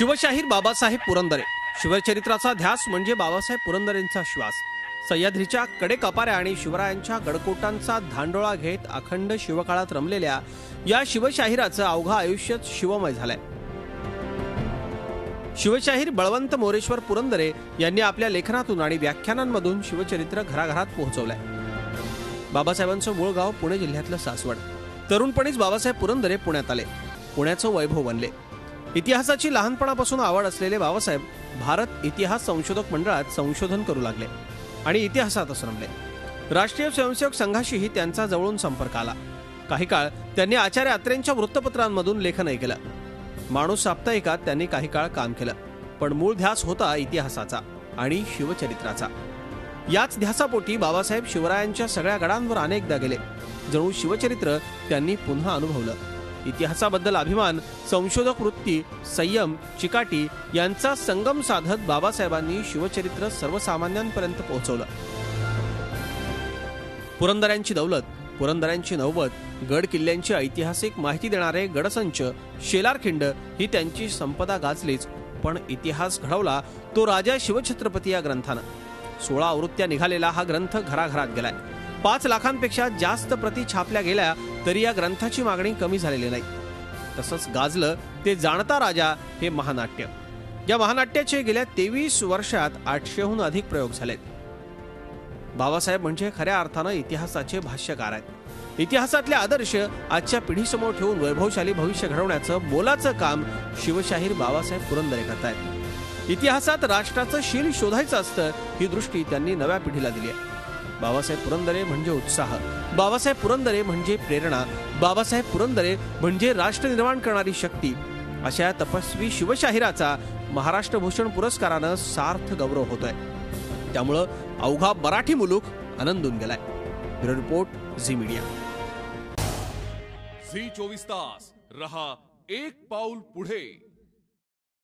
शिवशाहीर बाबासाहेब पुरंदरे. शिवचरित्राचा ध्यास म्हणजे बाबासाहेब पुरंदरेंचा श्वास. सह्याद्रीच्या कडेकपाऱ्या आणि शिवरायांच्या गडकोटांचा धांडोळा घेत अखंड शिवकाळात रमलेल्या या शिवशाहिराचं अवघं आयुष्यच शिवमय झालंय. शिवशाहीर बळवंत मोरेश्वर पुरंदरे यांनी आपल्या लेखनातून आणि व्याख्यानांमधून शिवचरित्र घराघरात पोहोचवलंय. बाबासाहेबांचं मूळ गाव पुणे जिल्ह्यातलं सासवड. तरुणपणीच बाबासाहेब पुरंदरे पुण्यात आले. पुण्याचं वैभव बनले. इतिहासाची लहानपणापासून आवड असलेले बाबासाहेब भारत इतिहास संशोधक मंडळात संशोधन करू लागले आणि इतिहासातच रमले. राष्ट्रीय स्वयंसेवक संघाशीही त्यांचा जवळून संपर्क आला. काही काळ त्यांनी आचार्य अत्रेंच्या वृत्तपत्रांमधून लेखनही केलं. माणूस साप्ताहिकात त्यांनी काही काळ काम केलं. पण मूळ ध्यास होता इतिहासाचा आणि शिवचरित्राचा. याच ध्यासापोटी बाबासाहेब शिवरायांच्या सगळ्या गडांवर अनेकदा गेले. जणू शिवचरित्र त्यांनी पुन्हा अनुभवलं. इतिहासाबद्दल अभिमान, संशोधक वृत्ती, संयम, चिकाटी यांचा संगम साधत बाबासाहेबांनी शिवचरित्र सर्वसामान्यांपर्यंत पोहोचवलं. पुरंदऱ्यांची दौलत, पुरंदऱ्यांची नौबत, गड किल्ल्यांची ऐतिहासिक माहिती देणारे गडसंच, शेलारखिंड ही त्यांची संपदा गाजलीच. पण इतिहास घडवला तो राजा शिवछत्रपती या ग्रंथानं. 16 आवृत्त्या निघालेला हा ग्रंथ घराघरात गेलाय. 5 लाखांपेक्षा जास्त प्रती छापल्या गेल्या तरी या ग्रंथाची मागणी कमी झालेली नाही. तसंच गाजलं ते जाणता राजा हे महानाट्य. या महानाट्याचे गेल्या 23 वर्षात 800हून अधिक प्रयोग झालेत. बाबासाहेब म्हणजे खऱ्या अर्थानं इतिहासाचे भाष्यकार आहेत. इतिहासातले आदर्श आजच्या पिढीसमोर ठेवून वैभवशाली भविष्य घडवण्याचं मोलाचं काम शिवशाहीर बाबासाहेब पुरंदरे करतायत. इतिहासात राष्ट्राचं शील शोधायचं असतं ही दृष्टी त्यांनी नव्या पिढीला दिली आहे. बाबासाहेब पुरंदरे म्हणजे उत्साह, बाबासाहेब पुरंदरे म्हणजे प्रेरणा, बाबासाहेब पुरंदरे म्हणजे राष्ट्र निर्माण करणारी शक्ती. अशा तपस्वी शिवशाहिराचा महाराष्ट्र भूषण पुरस्कारानं सार्थ गौरव होतोय. त्यामुळं अवघा मराठी मुलूक आनंदून गेलाय. Bureau report, zee media. Zee 24 तास रहा एक पाऊल पुढे.